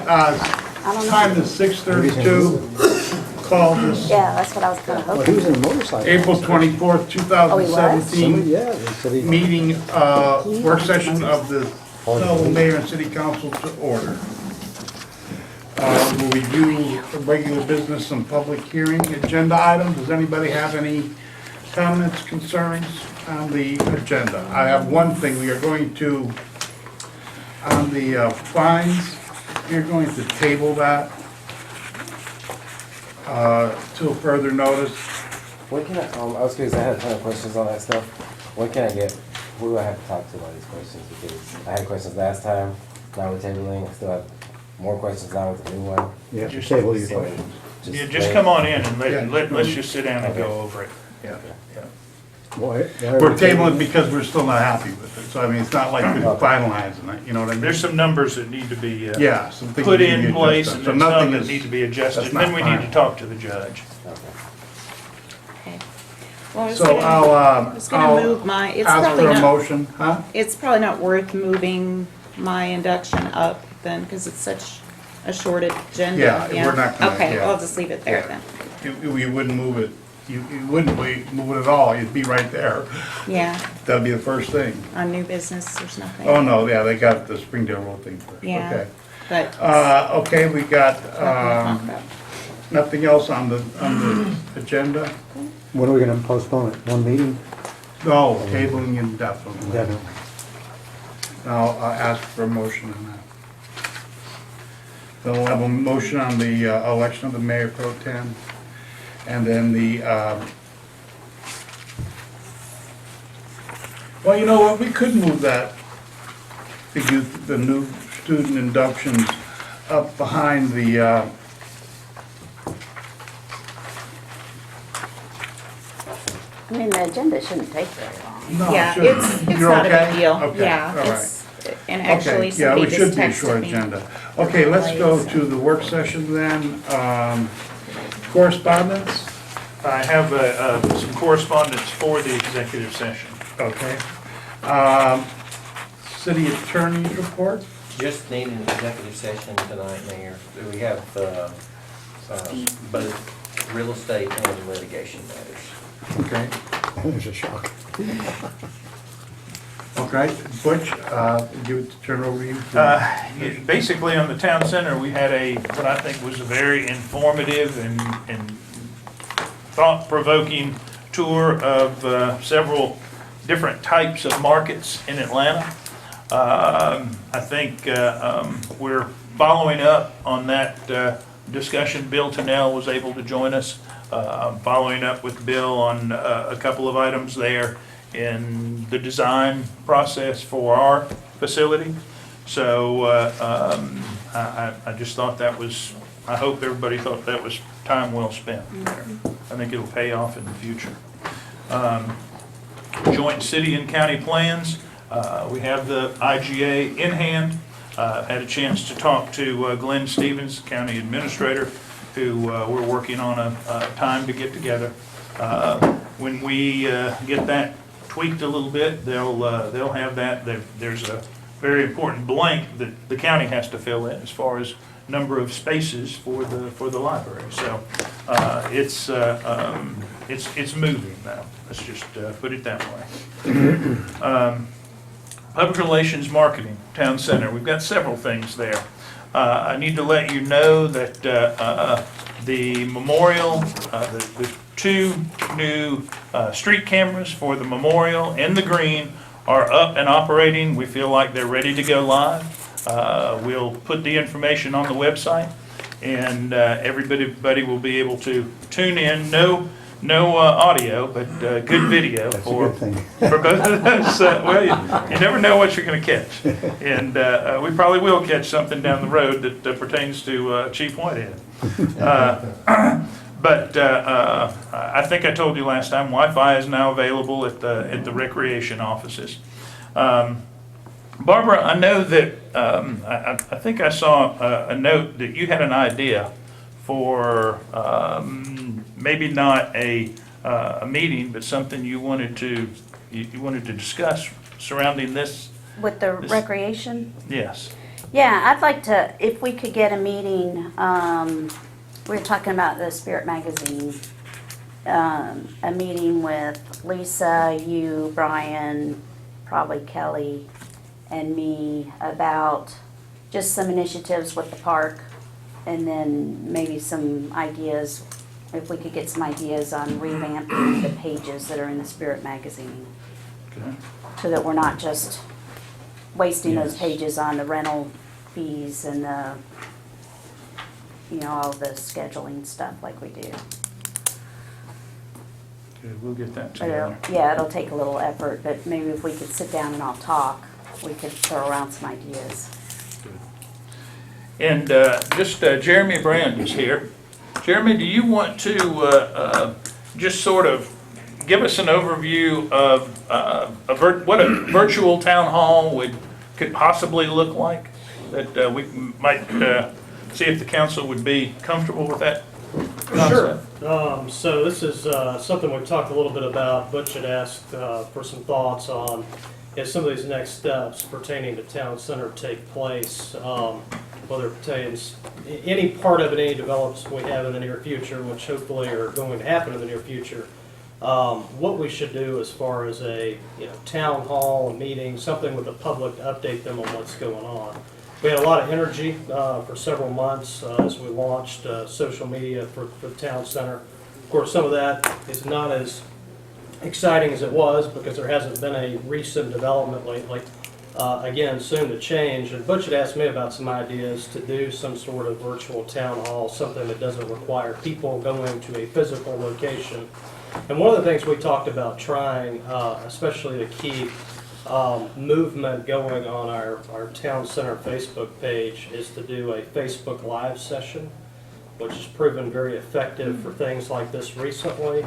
don't know. Time is 6:32. Call this Yeah, that's what I was kind of Well, hoping. he was in a motorcycle. April 24th, Oh, he 2017 Yeah, they said he. meeting, work session of the Snellville Mayor and City Council to order. We'll review the regular business and public hearing agenda items. Does anybody have any comments, concerns on the agenda? I have one thing. We are going to, on the fines, we're going to table that till further notice. When can I was curious, I had a ton of questions on that stuff. When can I get, who do I have to talk to about these questions? Because I had questions last time, now we're tabling, I still have more questions now with the new one. You have to Just- table your So, questions. Yeah, just come on in and Yeah. let's just sit down and go over it. Yeah. Boy, We're tabling because we're still not happy with it. So I mean, it's not like we're finalizing it, you know what I mean? There's some numbers that need to be Yeah, some things put need to be in place adjusted. and So then nothing some that is- need to be adjusted. that's And then not we need to final. talk to the judge. Okay. Okay. Well, I was So gonna- I was gonna I'll move my, it's ask probably for a not, motion, huh? it's probably not worth moving my induction up then, because it's such a short agenda. Yeah, we're not gonna- Okay, yeah. well, I'll just leave it there Yeah. then. You wouldn't move it, you wouldn't move it at all, you'd be right there. Yeah, That'd be the first thing. on new business, there's nothing. Oh, no, yeah, they got the Springdale Road thing first, Yeah. okay. But. Okay, we got, nothing to talk about. nothing else on the agenda? When are we gonna postpone it? One meeting? No, tabling indefinitely. Definitely. Now, I'll ask for a motion on that. Then we'll have a motion on the election of the mayor pro tem, and then the, well, you know what, we could move that, the new student inductions up behind the, I mean, the agenda shouldn't take very long. no, Yeah, shouldn't. it's You're not a okay? big deal. Okay, Yeah, all right. it's, and actually Okay, yeah, somebody it should just be a short texted me. agenda. Okay, let's go to the work session then. Correspondence, I have some correspondence for the executive session. okay. City attorney's report, Just need an executive session tonight, Mayor. We have both real estate and litigation matters. okay. There's a shock. Okay, Butch, give it, turn over to you. Basically, on the town center, we had what I think was a very informative and thought-provoking tour of several different types of markets in Atlanta. I think we're following up on that discussion. Bill Tennell was able to join us, following up with Bill on a couple of items there in the design process for our facility. So I just thought that was, I hope everybody thought that was time well spent there. I think it'll pay off in the future. Joint city and county plans. We have the IGA in hand. Had a chance to talk to Glenn Stevens, county administrator, who we're working on a time to get together. When we get that tweaked a little bit, they'll have that. There's a very important blank that the county has to fill in as far as number of spaces for the library. So it's moving now. Let's just put it that way. Public relations marketing, town center. We've got several things there. I need to let you know that the memorial, the two new street cameras for the memorial and the green are up and operating. We feel like they're ready to go live. We'll put the information on the website, and everybody will be able to tune in. No audio, but good video That's a for good thing. for both of those. Well, you never know what you're going to catch, and we probably will catch something down the road that pertains to Chief Whitehead. But I think I told you last time, Wi-Fi is now available at the recreation offices. Barbara, I know that I think I saw a note that you had an idea for maybe not a meeting, but something you wanted to discuss surrounding this. With the This- recreation? Yes. Yeah, I'd like to, if we could get a meeting, we were talking about the Spirit Magazine, a meeting with Lisa, you, Brian, probably Kelly, and me about just some initiatives with the park, and then maybe some ideas, if we could get some ideas on revamping the pages that are in the Spirit Magazine, Okay. so that we're not just wasting those Yes. pages on the rental fees and the, all the scheduling stuff like we do. Good, we'll get that But it'll, together. yeah, it'll take a little effort, but maybe if we could sit down and all talk, we could throw around some ideas. And Jeremy Brand is here. Jeremy, do you want to just sort of give us an overview of what a virtual town hall could possibly look like? That we might see if the council would be comfortable with that Sure. concept. So this is something we've talked a little bit about. Butch had asked for some thoughts on if some of these next steps pertaining to town center take place, whether it pertains, any part of it, any developments we have in the near future, which hopefully are going to happen in the near future. What we should do as far as a town hall, a meeting, something with the public to update them on what's going on. We had a lot of energy for several months as we launched social media for the town center. Of course, some of that is not as exciting as it was because there hasn't been a recent development lately. Again, soon to change. And Butch had asked me about some ideas to do some sort of virtual town hall, something that doesn't require people going to a physical location. And one of the things we talked about trying, especially to keep movement going on our town center Facebook page, is to do a Facebook Live session, which has proven very effective for things like this recently,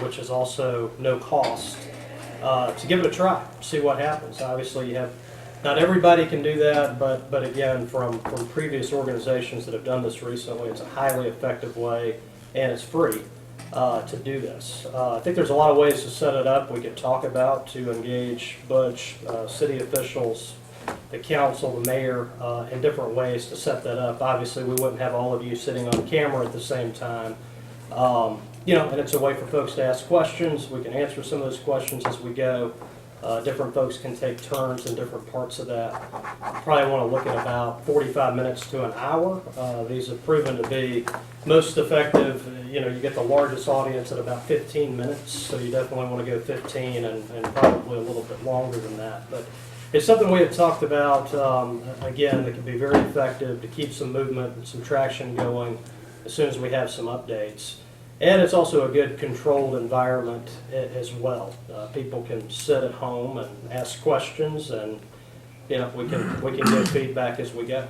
which is also no cost, to give it a try, see what happens. Obviously, you have, not everybody can do that, but again, from previous organizations that have done this recently, it's a highly effective way, and it's free to do this. I think there's a lot of ways to set it up we could talk about to engage Butch, city officials, the council, the mayor, in different ways to set that up. Obviously, we wouldn't have all of you sitting on camera at the same time. And it's a way for folks to ask questions. We can answer some of those questions as we go. Different folks can take turns in different parts of that. Probably want to look at about 45 minutes to an hour. These have proven to be most effective. You get the largest audience at about 15 minutes, so you definitely want to go 15 and probably a little bit longer than that. But it's something we have talked about, again, that can be very effective to keep some movement and some traction going as soon as we have some updates. And it's also a good controlled environment as well. People can sit at home and ask questions, and we can get feedback as we go.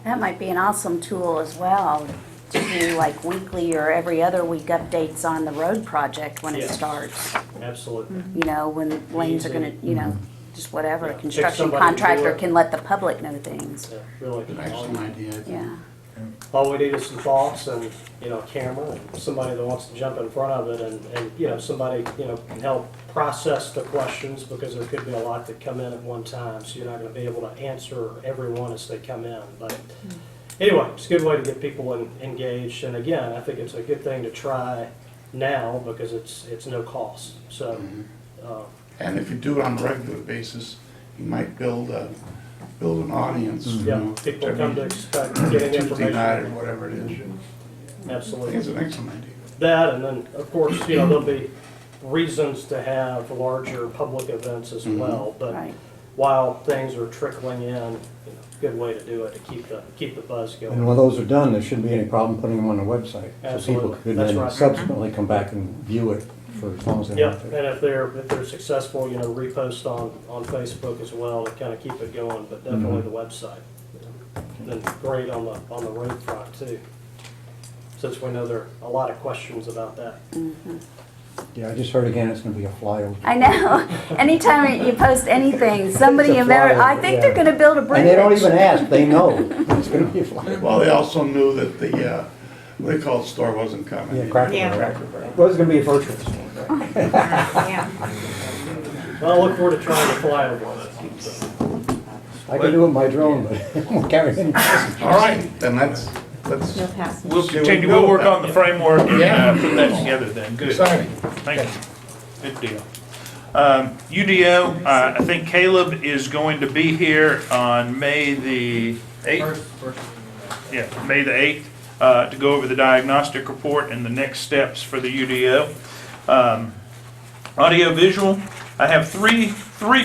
That might be an awesome tool as well, to do like weekly or every other week updates on the road project when it Yes. starts. Absolutely. When lanes are gonna, just whatever, Yeah, a pick construction somebody to do contractor it. can let the public know things. Yeah, really. Excellent idea. I think. Yeah. All we need is some thoughts and, a camera and somebody that wants to jump in front of it and somebody, can help process the questions, because there could be a lot that come in at one time, so you're not gonna be able to answer everyone as they come in. But anyway, it's a good way to get people engaged, and again, I think it's a good thing to try now because it's no cost, so. And if you do it on a regular basis, you might build an audience. Yeah, people come to expect getting Tuesday night or information. whatever it is. I think Absolutely. it's an excellent idea. That, and then, of course, there'll be reasons to have larger public events as well, but Right. while things are trickling in, good way to do it, to keep the buzz And going. when those are done, there shouldn't be any problem putting them on the website. So people Absolutely. could That's then right. subsequently come back and view it for as long as they Yep, want to. and if they're successful, repost on Facebook as well to kind of keep it going, but definitely the website. And then great on the road front too, since we know there are a lot of questions about that. Yeah, I just heard again, it's gonna be a flyover. I know. Anytime you post anything, somebody It's a in there, flyover, I think yeah. they're gonna build a bridge. And they don't even ask, they know it's gonna be a flyover. Well, they also knew that the, what they call it, store wasn't coming. Yeah, Cracker Yeah. Barrel. Well, it's gonna be a virtual store. Yeah. Well, I look forward to trying to fly over on it. So. I can do it by drone, but I won't carry any passengers. All right, then let's, No passengers. We'll See where we continue, go we'll with work that. on the framework and Yeah. put that together then. Good. exciting. Thank you. Good deal. UDO, I think Caleb is going to be here on May the 8th. Yeah, May the 8th, to go over the diagnostic report and the next steps for the UDO. Audio visual, I have three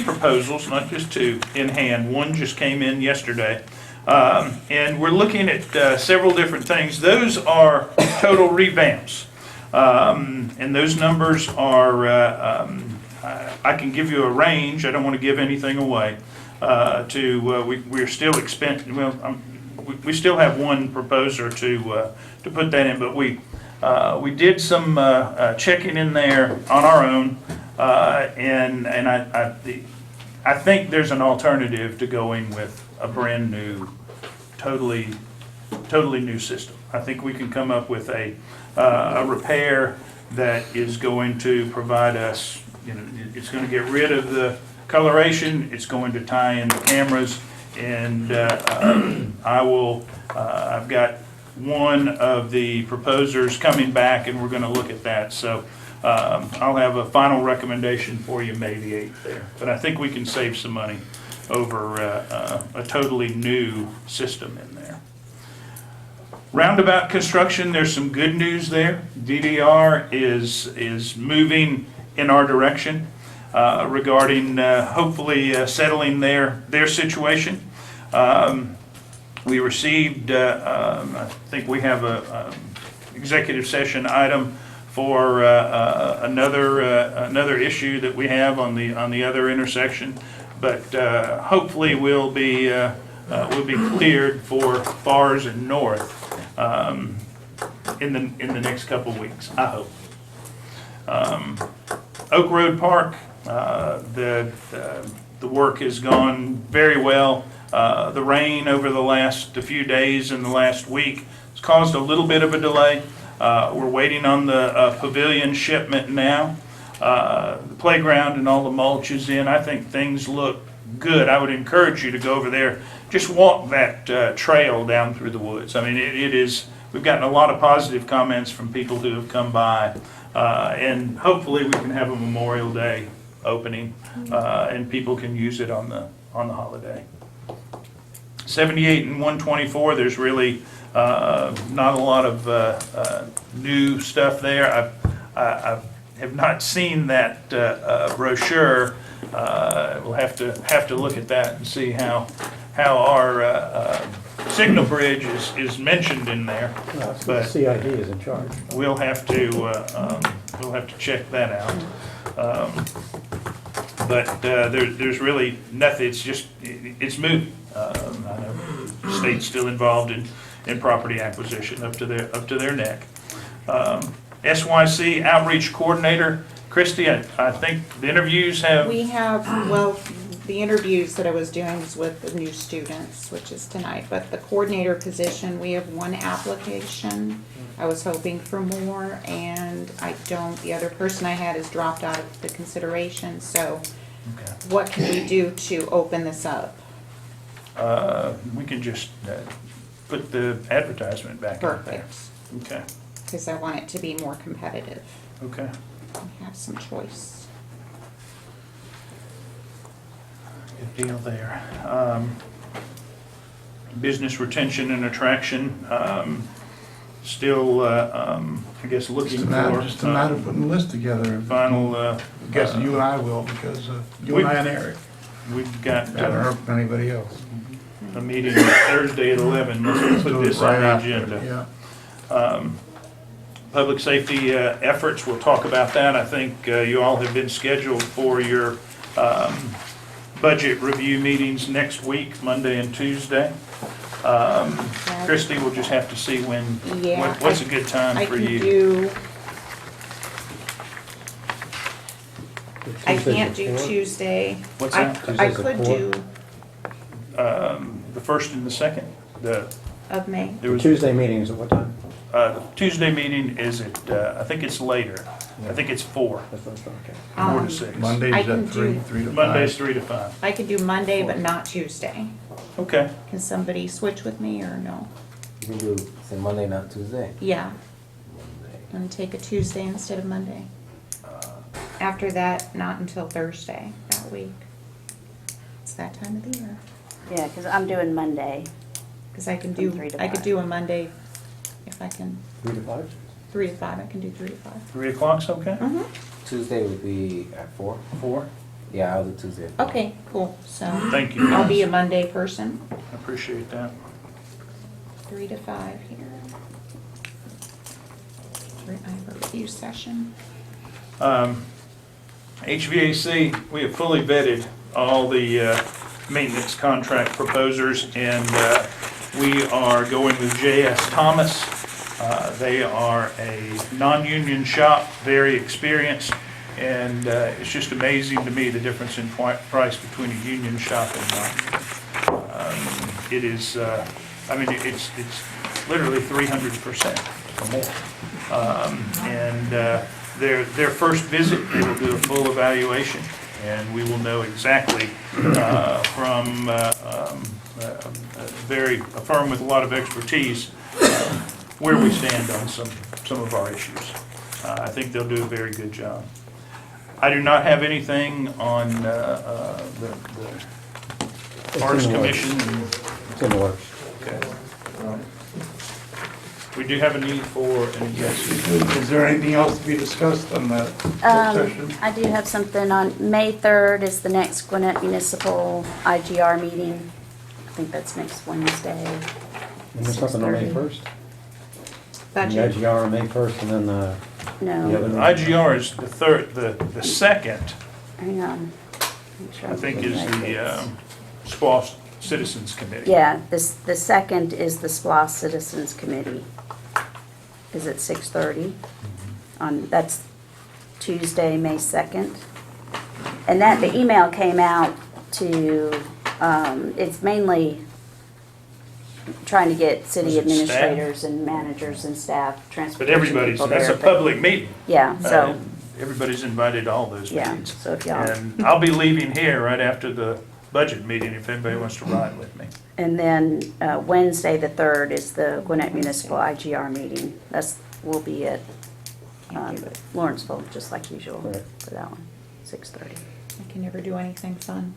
proposals, not just two, in hand. One just came in yesterday. And we're looking at several different things. Those are total revamps. And those numbers are, I can give you a range, I don't want to give anything away, we're still we still have one proposer to put that in, but we did some checking in there on our own, and I think there's an alternative to going with a brand new, totally new system. I think we can come up with a repair that is going to provide us, it's going to get rid of the coloration, it's going to tie in the cameras, and I've got one of the proposers coming back, and we're going to look at that. So I'll have a final recommendation for you May the 8th there. But I think we can save some money over a totally new system in there. Roundabout construction, there's some good news there. DDR is moving in our direction regarding hopefully settling their situation. We received, I think we have a executive session item for another issue that we have on the other intersection, but hopefully we'll be cleared for Fars and North in the next couple of weeks, I hope. Oak Road Park, the work has gone very well. The rain over the last few days and the last week has caused a little bit of a delay. We're waiting on the pavilion shipment now. The playground and all the mulch is in. I think things look good. I would encourage you to go over there. Just walk that trail down through the woods. I mean, it is, we've gotten a lot of positive comments from people who have come by. And hopefully we can have a Memorial Day opening and people can use it on the holiday. 78 and 124, there's really not a lot of new stuff there. I have not seen that brochure. We'll have to look at that and see how our signal bridge is mentioned in there. Well, the But CID is in charge. we'll have to check that out. But there's really nothing. It's just it's moving. I know the state's still involved in property acquisition up to their neck. SYC outreach coordinator Christie. I think the interviews have. We have, well, the interviews that I was doing was with the new students, which is tonight, but the coordinator position, we have one application. I was hoping for more, and the other person I had has dropped out of the consideration, so Okay. what can we do to open this up? We can just put the advertisement back out there. Perfect, Okay. because I want it to be more competitive, Okay. and have some choice. Good deal there. Business retention and attraction, still, I guess, looking Just for a matter of putting a list together. final, I guess you and I will, because you and I and Eric, we've got haven't heard from anybody else. a meeting Thursday at 11. Let's put this on the Right after, agenda. Yeah. Public safety efforts, we'll talk about that. I think you all have been scheduled for your budget review meetings next week, Monday and Tuesday. Christie, we'll just have to see Yeah, what's a good time I for can you. do, I Tuesday's can't the do fourth. Tuesday. What's I- that? I Tuesday's the could fourth. do The first and the second? of May. There The was, Tuesday meeting is at what time? the Tuesday meeting is I think it's later. I think it's 4, That's what I thought, okay. 4 Um, to 6. Mondays I can at 3, do- 3 to 5. Monday's 3 to 5. I could do Monday, but not Tuesday. Okay. Can somebody switch with me or no? You can do, say Monday, not Tuesday. Yeah, Monday. I'm gonna take a Tuesday instead of Monday. After that, not until Thursday that week. It's that time of the year. Yeah, because I'm doing Monday. Cause I can From do, 3 to I could 5. do a Monday if I can, 3 to 5? 3 to 5, I can do 3 to 5. 3 o'clock's okay? Mm-hmm. Tuesday would be at 4. 4? Yeah, I'll do Tuesday. at 4. Okay, cool, so. Thank you, I'll be a guys. Monday person, I appreciate that. 3 to 5 here. I have a review session. HVAC, we have fully vetted all the maintenance contract proposers, and we are going with J.S. Thomas. They are a non-union shop, very experienced, and it's just amazing to me the difference in price between a union shop and non. It is, I mean, it's literally 300% or more. And their first visit, they will do a full evaluation, and we will know exactly from a firm with a lot of expertise where we stand on some of our issues. I think they'll do a very good job. I do not have anything on the Parks in the works. Commission. It's in the works. Okay. We do have a need for an executive. Is there anything else to be discussed on that work session? I do have something on May 3rd is the next Gwinnett Municipal IGR meeting. I think that's next Wednesday. And there's something on May 6:30. 1st? The Budget. IGR on May 1st, and then the No, other. IGR is the third, the second, hang on. Make sure I I'm think, getting is the right the dates. SPOS Citizens Committee. Yeah, the second is the SPLOST Citizens Committee. Is at 6:30 on, that's Tuesday, May 2nd. And that, the email came out to, it's mainly trying to get Was city it staff? administrators and managers and staff, But transportation everybody's, people that's there, a but- public meeting. Yeah, so, Uh, Everybody's invited to all those yeah, meetings. so if y'all, And I'll be leaving here right after the budget meeting if anybody wants to ride with me. and then Wednesday, the 3rd, is the Gwinnett Municipal IGR meeting. We'll be at Lawrenceville, just like usual Right. for that one, 6:30. I can never do anything fun.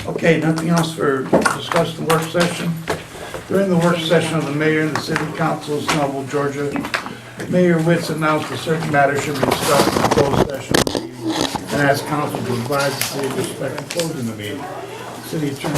Okay, nothing else for discuss the work session? During the work session of the mayor and the city council of Snellville, Georgia, Mayor Witz announced that certain matters should be discussed in closed session and asked council to advise the city with respect to closing the meeting. City attorney